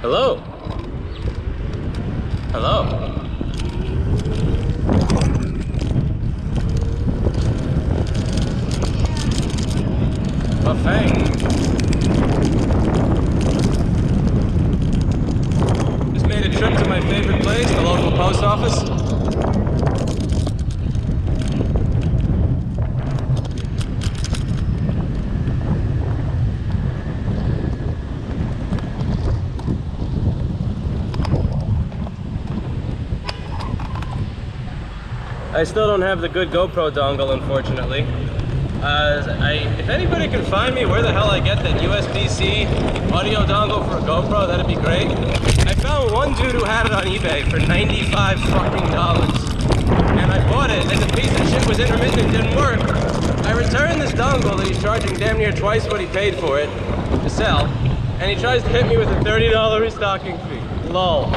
Hello? Hello? Buffet. Just made a trip to my favorite place, the local post office. I still don't have the good GoPro dongle, unfortunately. If anybody can find me where the hell I get that USB-C audio dongle for a GoPro, that'd be great. I found one dude who had it on eBay for $95 fucking dollars. And I bought it, and the piece of shit was intermittent and didn't work. I returned this dongle that he's charging damn near twice what he paid for it to sell, and he tries to hit me with a $30 restocking fee. Lol.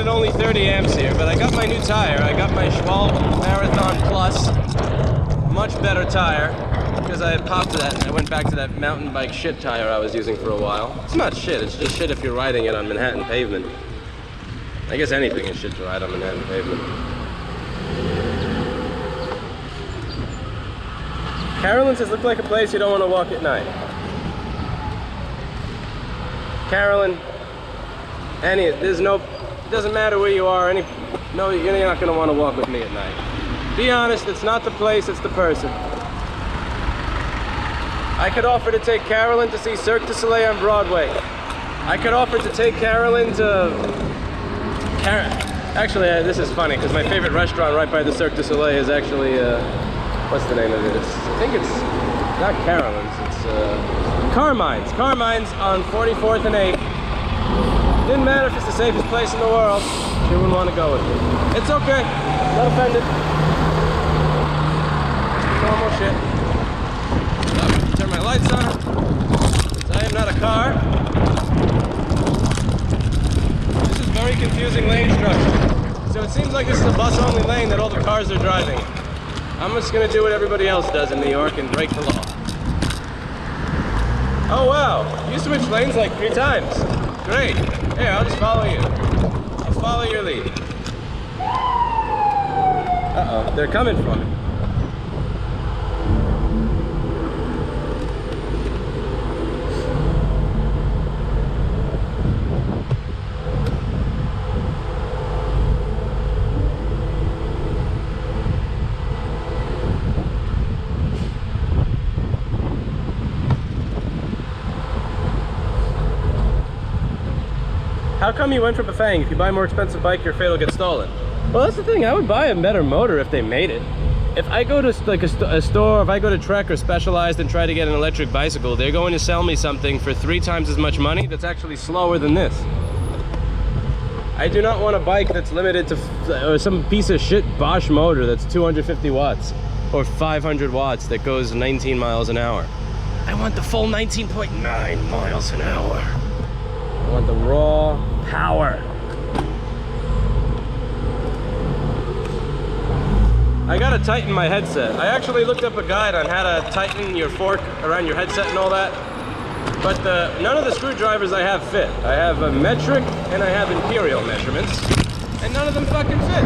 Only 30 amps here, but I got my new tire. I got my Schwalbe Marathon Plus, much better tire, because I had popped that and I went back to that mountain bike shit tire I was using for a while. It's not shit, it's just shit if you're riding it on Manhattan pavement. I guess anything is shit to ride on Manhattan pavement. Carolyn says, look like a place you don't want to walk at night. Carolyn, there's no... Doesn't matter where you are, you're not going to want to walk with me at night. Be honest, it's not the place, it's the person. I could offer to take Carolyn to see Cirque du Soleil on Broadway. I could offer to take Carolyn to... Actually, this is funny, because my favorite restaurant right by the Cirque du Soleil is actually, what's the name of it? I think it's not Carolyn's, it's Carmine's. Carmine's on 44th and 8th. Didn't matter if it's the safest place in the world, she wouldn't want to go with me. It's okay, not offended. Normal shit. Turn my lights on, since I am not a car. This is very confusing lane structure. So it seems like this is a bus-only lane that all the cars are driving. I'm just gonna do what everybody else does in New York and break the law. Oh wow, you switched lanes like 3 times. Great. Here, I'll just follow you. I'll follow your lead. Uh-oh, they're coming for me. How come you went for Bafang? If you buy a more expensive bike, your fate will get stolen. Well, that's the thing. I would buy a better motor if they made it. If I go to like a store, if I go to Trek or Specialized and try to get an electric bicycle, they're going to sell me something for 3 times as much money that's actually slower than this. I do not want a bike that's limited to some piece of shit Bosch motor that's 250 watts or 500 watts that goes 19 miles an hour. I want the full 19.9 miles an hour. I want the raw power. I gotta tighten my headset. I actually looked up a guide on how to tighten your fork around your headset and all that. But none of the screwdrivers I have fit. I have a metric and I have imperial measurements. And none of them fucking fit.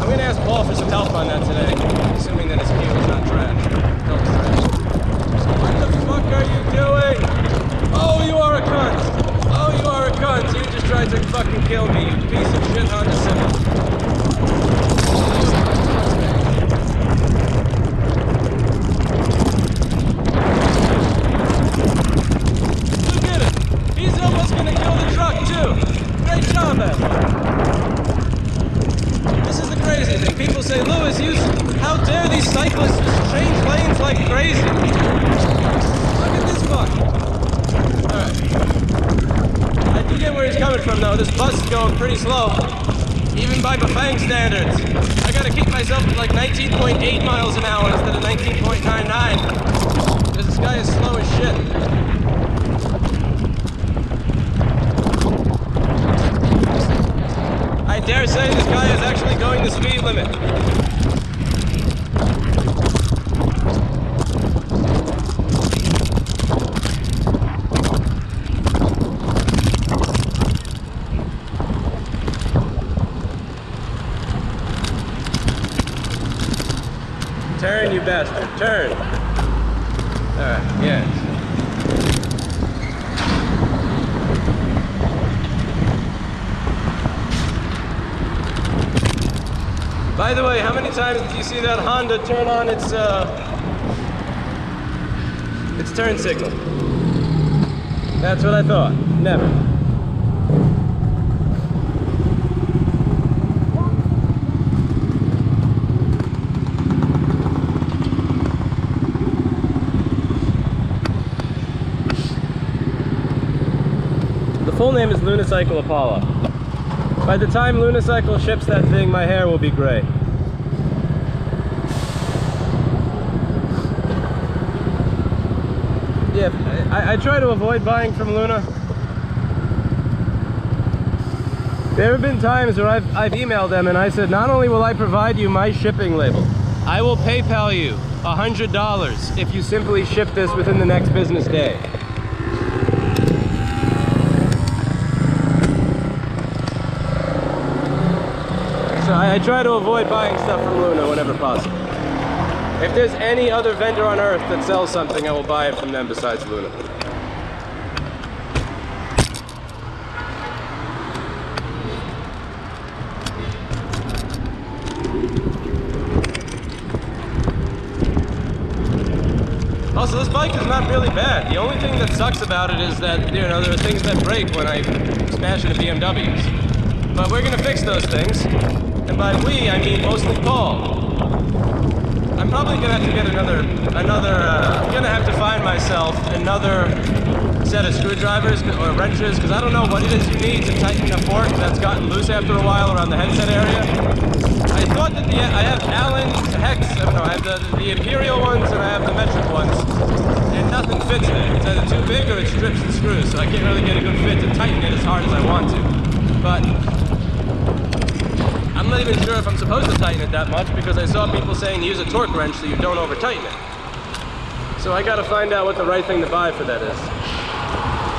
I'm gonna ask Paul for some help on that today. Assuming that his key was not trash. No trash. What the fuck are you doing? Oh, you are a cunt. Oh, you are a cunt. You just tried to fucking kill me, you piece of shit Honda Civic. Look at it. He's almost gonna kill the truck, too. Great job, Ed. This is the crazy thing. People say, Lewis, how dare these cyclists change lanes like crazy? Look at this fuck. Alright. I do get where he's coming from though. This bus is going pretty slow. Even by Bafang standards. I gotta keep myself at like 19.8 miles an hour instead of 19.99. Because this guy is slow as shit. I dare say this guy is actually going to speed limit. Turn, you bastard, turn. Alright, yes. By the way, how many times did you see that Honda turn on its turn signal? That's what I thought. Never. The full name is Lunicycle Apollo. By the time Lunicycle ships that thing, my hair will be gray. Yeah, I try to avoid buying from Luna. There have been times where I've emailed them and I said, not only will I provide you my shipping label, I will PayPal you $100 if you simply ship this within the next business day. So I try to avoid buying stuff from Luna whenever possible. If there's any other vendor on earth that sells something, I will buy it from them besides Luna. Also, this bike is not really bad. The only thing that sucks about it is that, you know, there are things that break when I smash into BMWs. But we're gonna fix those things. And by we, I mean mostly Paul. I'm probably gonna have to get I'm gonna have to find myself another set of screwdrivers or wrenches, because I don't know what it is you need to tighten a fork that's gotten loose after a while around the headset area. I thought that I have Allen's Hex, I don't know, I have the Imperial ones and I have the metric ones, and nothing fits there. It's either too big or it strips and screws, so I can't really get a good fit to tighten it as hard as I want to. But I'm not even sure if I'm supposed to tighten it that much, because I saw people saying use a torque wrench so you don't over tighten it. So I gotta find out what the right thing to buy for that is.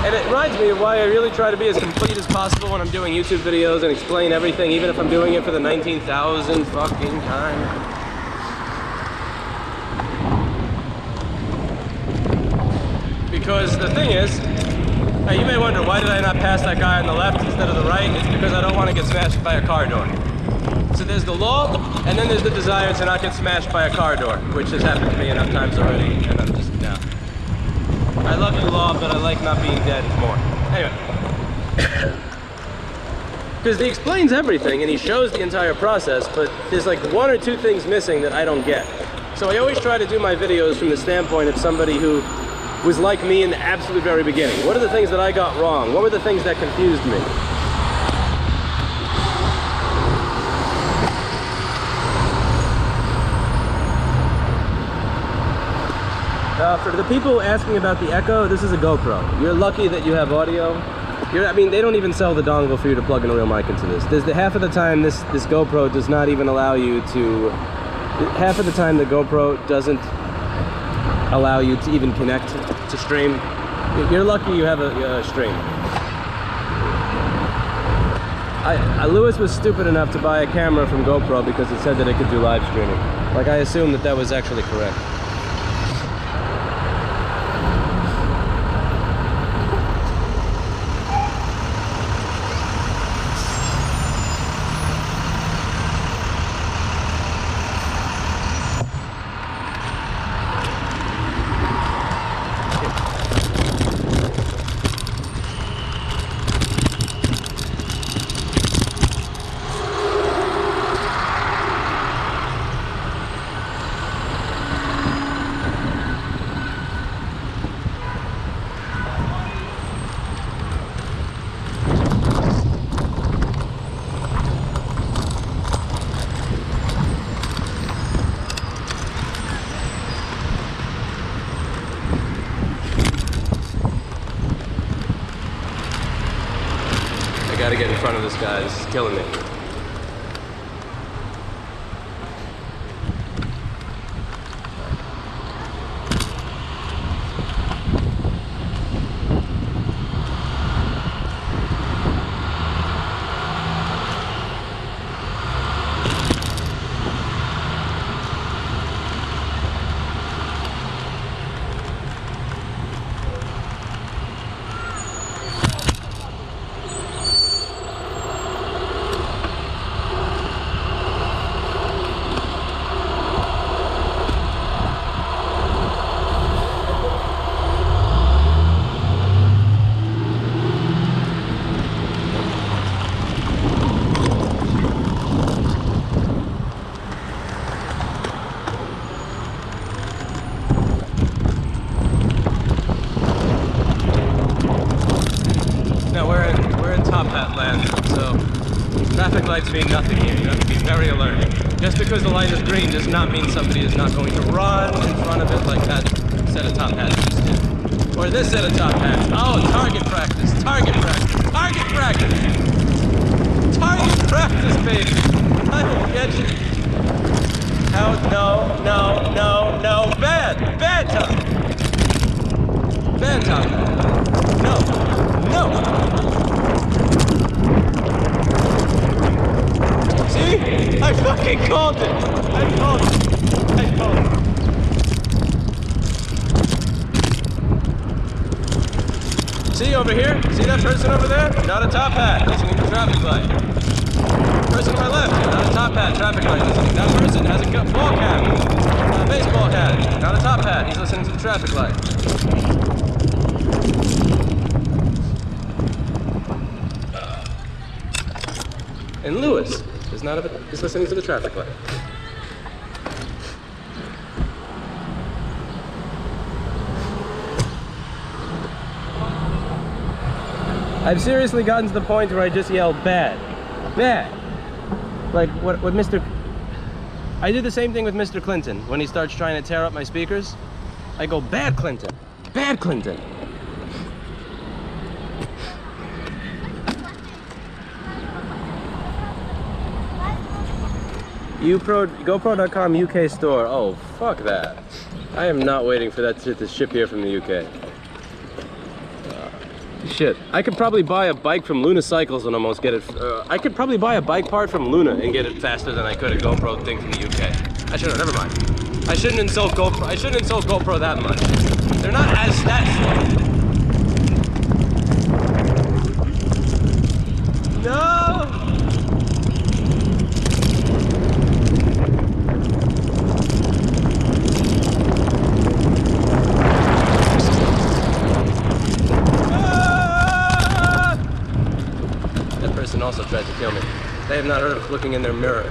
And it reminds me of why I really try to be as complete as possible when I'm doing YouTube videos and explain everything, even if I'm doing it for the 19,000th fucking time. Because the thing is, now you may wonder, why did I not pass that guy on the left instead of the right? It's because I don't want to get smashed by a car door. So there's the law, and then there's the desire to not get smashed by a car door, which has happened to me enough times already, and I'm just, no. I love you, law, but I like not being dead more. Anyway. Because he explains everything, and he shows the entire process, but there's like one or two things missing that I don't get. So I always try to do my videos from the standpoint of somebody who was like me in the absolute very beginning. What are the things that I got wrong? What were the things that confused me? For the people asking about the Echo, this is a GoPro. You're lucky that you have audio. I mean, they don't even sell the dongle for you to plug in a real mic into this. Half of the time, this GoPro does not even allow you to... Half of the time, the GoPro doesn't allow you to even connect to stream. You're lucky you have a stream. Lewis was stupid enough to buy a camera from GoPro because it said that it could do live streaming. Like, I assumed that was actually correct. I gotta get in front of this guy. This is killing me. Just because the light is green does not mean somebody is not going to run in front of it like that set of top hats just did. Or this set of top hats. Oh, target practice, target practice, target practice. Target practice, baby. I don't get you. How? No, no, no, no. Bad, bad top. Bad top hat. No, no. See? I fucking called it! I called it! I called it! See over here? See that person over there? Not a top hat, listening to traffic light. Person to my left, not a top hat, traffic light listening. That person has a ball cap, a baseball hat, not a top hat, he's listening to the traffic light. And Lewis is listening to the traffic light. I've seriously gotten to the point where I just yell bad. Bad. Like what Mr. I do the same thing with Mr. Clinton when he starts trying to tear up my speakers. I go, bad Clinton. Bad Clinton. GoPro.com UK store. Oh, fuck that. I am not waiting for that shit to ship here from the UK. Shit. I could probably buy a bike from Luna Cycles and almost get it. I could probably buy a bike part from Luna and get it faster than I could a GoPro thing from the UK. I shouldn't. Never mind. I shouldn't insult GoPro. I shouldn't insult GoPro that much. They're not as that slow. No. Also tried to kill me. They have not heard of looking in their mirror.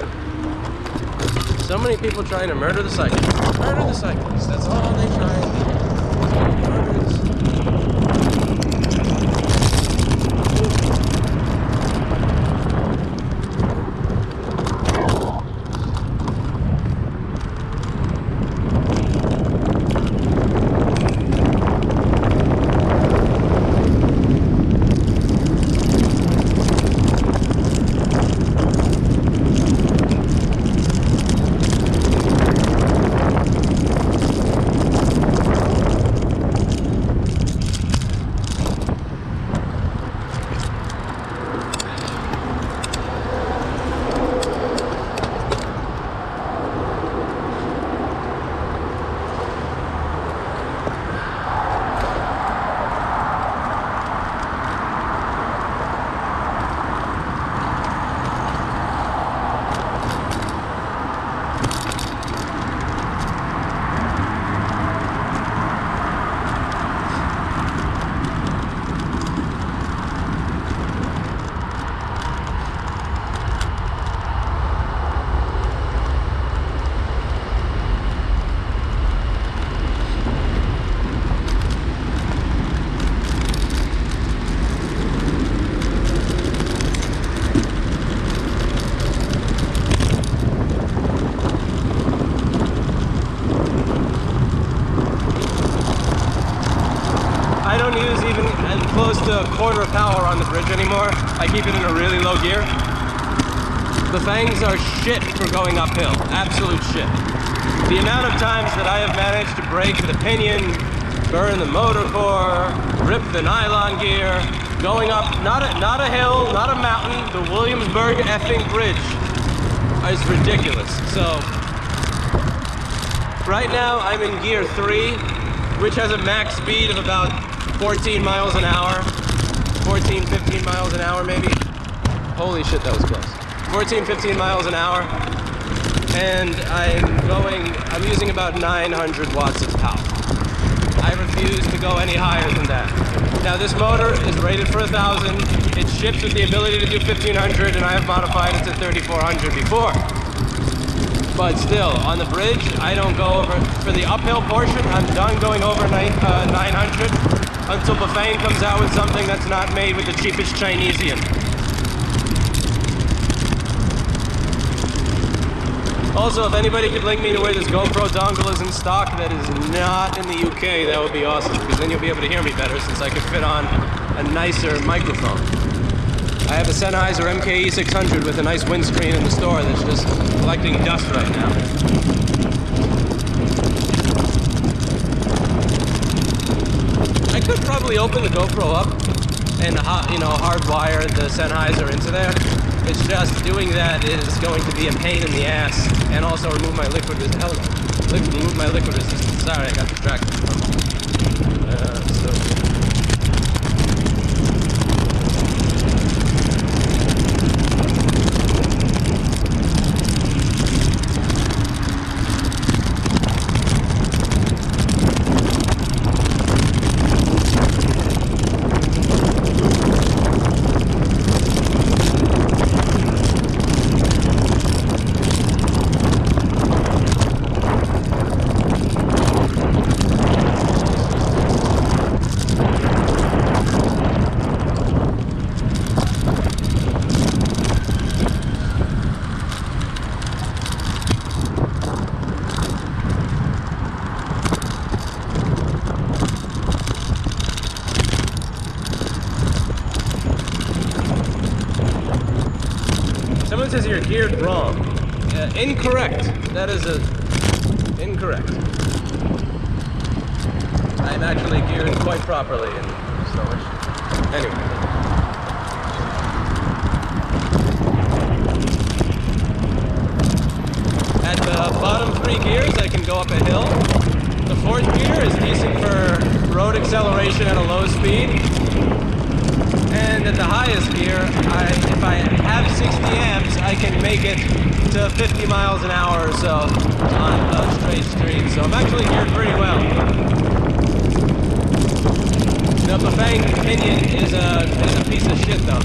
So many people trying to murder the cyclists. Murder the cyclists. That's all they try and do. Murder to a quarter of power on the bridge anymore. I keep it in a really low gear. The fangs are shit for going uphill. Absolute shit. The amount of times that I have managed to break the pinion, burn the motor core, rip the nylon gear, going up not a hill, not a mountain, the Williamsburg effing bridge is ridiculous. So right now I'm in gear 3, which has a max speed of about 14 miles an hour, 14, 15 miles an hour maybe. Holy shit, that was close. 14, 15 miles an hour, and I'm using about 900 watts of power. I refuse to go any higher than that. Now this motor is rated for 1,000. It ships with the ability to do 1,500, and I have modified it to 3,400 before. But still, on the bridge, I don't go over, for the uphill portion, I'm done going over 900 until Bafang comes out with something that's not made with the cheapest Chinesian. Also, if anybody could link me to where this GoPro dongle is in stock that is not in the UK, that would be awesome, because then you'll be able to hear me better since I could fit on a nicer microphone. I have a Sennheiser MKE 600 with a nice windscreen in the store that's just collecting dust right now. I could probably open the GoPro up and hardwire the Sennheiser into there. It's just doing that is going to be a pain in the ass, and also remove my liquid resistance. Sorry, I got distracted. Someone says you're geared wrong. Incorrect. That is incorrect. I'm actually geared quite properly, and so much. Anyway. At the bottom 3 gears, I can go up a hill. The 4th gear is decent for road acceleration at a low speed. And at the highest gear, if I have 60 amps, I can make it to 50 miles an hour or so on a straight street. So I'm actually geared pretty well. The Bafang Pinion is a piece of shit though.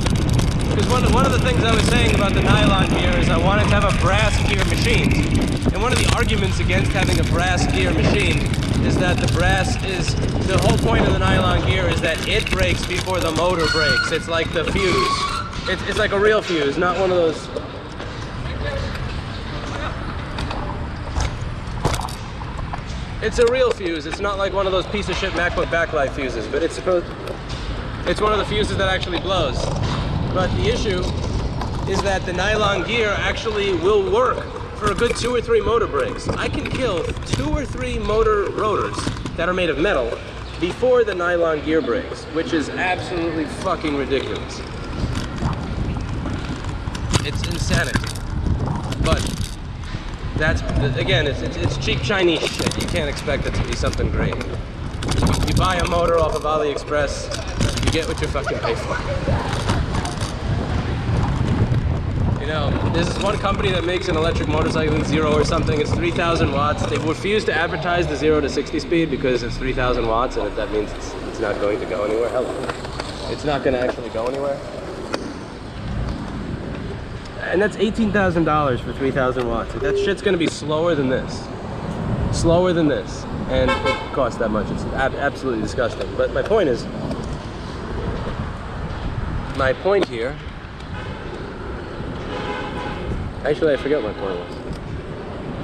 Because one of the things I was saying about the nylon gear is I wanted to have a brass gear machine. And one of the arguments against having a brass gear machine is that the whole point of the nylon gear is that it breaks before the motor breaks. It's like the fuse. It's like a real fuse, not one of those. It's a real fuse. It's not like one of those piece of shit MacBook backlight fuses, but it's one of the fuses that actually blows. But the issue is that the nylon gear actually will work for a good 2 or 3 motor breaks. I can kill 2 or 3 motor rotors that are made of metal before the nylon gear breaks, which is absolutely fucking ridiculous. It's insanity. But that's, again, it's cheap Chinese shit. You can't expect it to be something great. You buy a motor off of AliExpress, you get what you fucking pay for. You know, there's this one company that makes an electric motorcycle in Zero or something. It's 3,000 watts. They refuse to advertise the 0 to 60 speed because it's 3,000 watts, and that means it's not going to go anywhere. Hello. It's not going to actually go anywhere. And that's $18,000 for 3,000 watts. That shit's going to be slower than this. Slower than this. And it costs that much. It's absolutely disgusting. But my point here, actually I forget what my point was.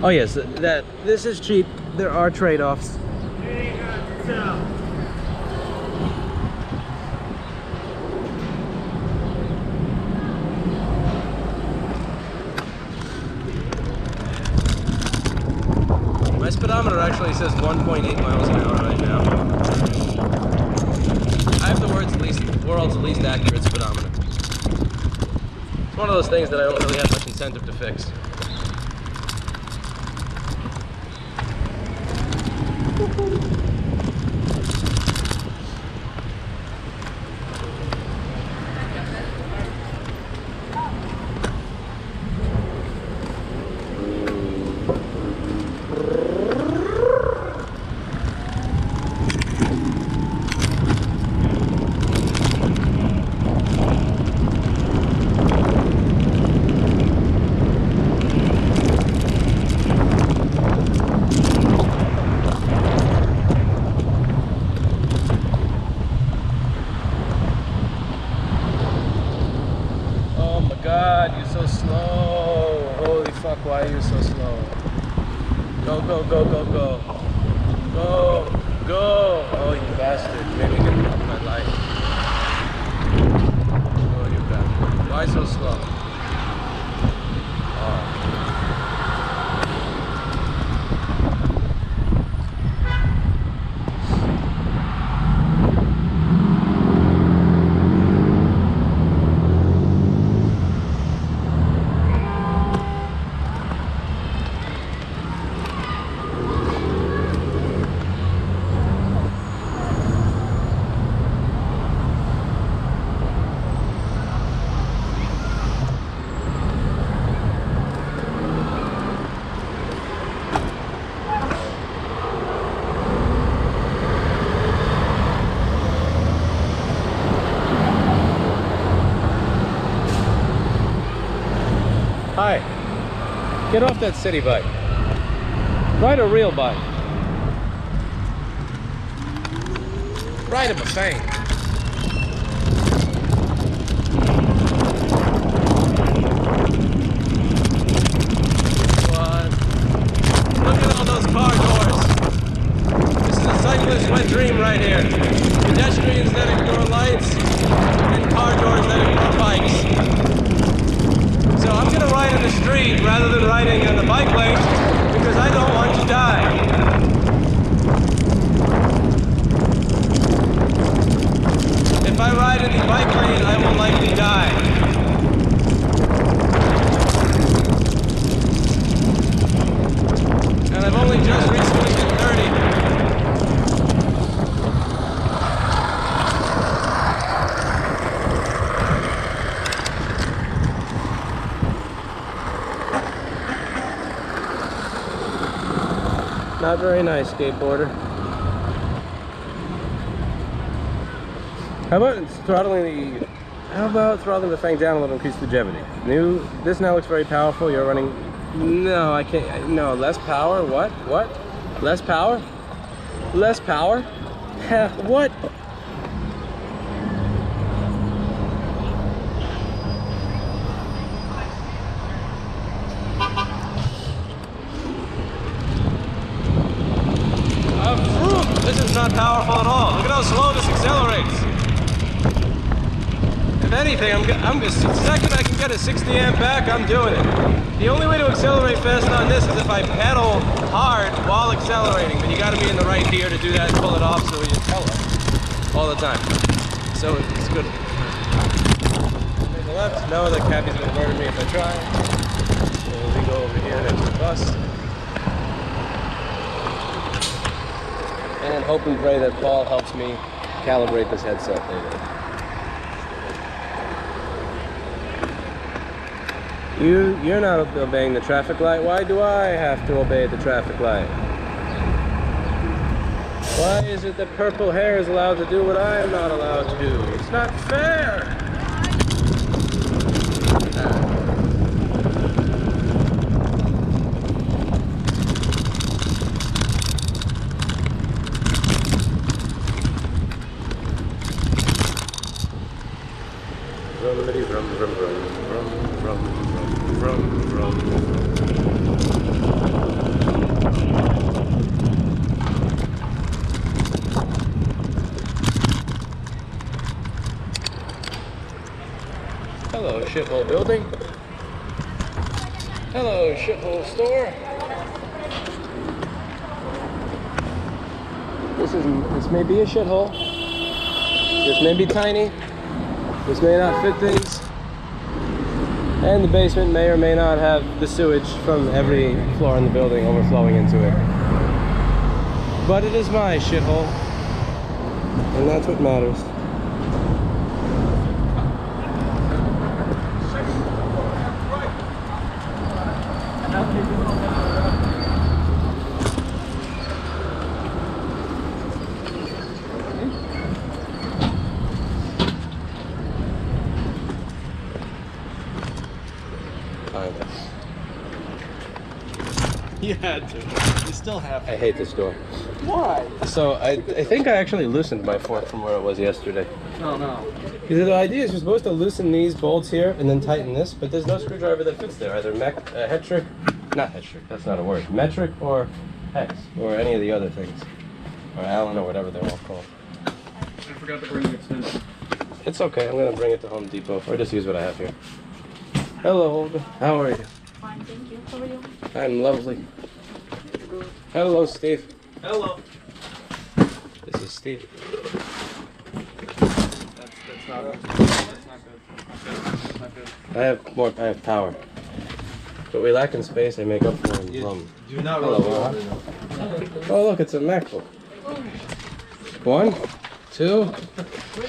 Oh yes, that this is cheap. There are trade-offs. My speedometer actually says 1.8 miles an hour right now. I have the world's least accurate speedometer. It's one of those things that I don't really have much incentive to fix. are you so slow? Go, go, go, go, go. Go, go. Oh, you bastard. You made me get off my light. Oh, you bastard. Why so slow? Oh. Hi, get off that city bike. Ride a real bike. Ride a Bafang. What? Look at all those car doors. This is a cyclist's wet dream right here. Pedestrians that ignore lights and car doors that ignore bikes. So I'm gonna ride in the street rather than riding in the bike lane because I don't want to die. If I ride in the bike lane, I will likely die. And I've only just recently been 30. Not very nice, skateboarder. How about throttling the Bafang down a little, increase longevity? This now looks very powerful. You're running. No, I can't. No, less power. What? What? Less power? Less power? What? This is not powerful at all. Look at how slow this accelerates. If anything, I'm just the second I can get a 60 amp back, I'm doing it. The only way to accelerate fast on this is if I pedal hard while accelerating, but you got to be in the right gear to do that and pull it off so you tell it all the time. So it's good. Take the left. No, the cabbie's gonna murder me if I try. So we go over here next to the bus. And hope and pray that Paul helps me calibrate this headset later. You're not obeying the traffic light. Why do I have to obey the traffic light? Why is it that purple hair is allowed to do what I am not allowed to do? It's not fair! Vroom, vroom, vroom, vroom, vroom, vroom, vroom, vroom. Hello, shithole building. Hello, shithole store. This may be a shithole. This may be tiny. This may not fit things. And the basement may or may not have the sewage from every floor in the building overflowing into it. But it is my shithole. And that's what matters. You had to. You still have to. I hate this door. Why? So I think I actually loosened my fork from where it was yesterday. No, no. The idea is you're supposed to loosen these bolts here and then tighten this, but there's no screwdriver that fits there, either Hetrick not metric, that's not a word. Metric or hex, or any of the other things. Or Allen, or whatever they're all called. I forgot to bring the extension. It's okay, I'm gonna bring it to Home Depot, or just use what I have here. Hello, Olga. How are you? Fine, thank you. How are you? I'm lovely. Hello, Steve. Hello. This is Steve. That's not good. That's not good. That's not good. I have power. But we lack in space, I make up for in rum. Do not Hello, roll Olga. over. Oh, look, it's a MacBook. 1, 2, 3.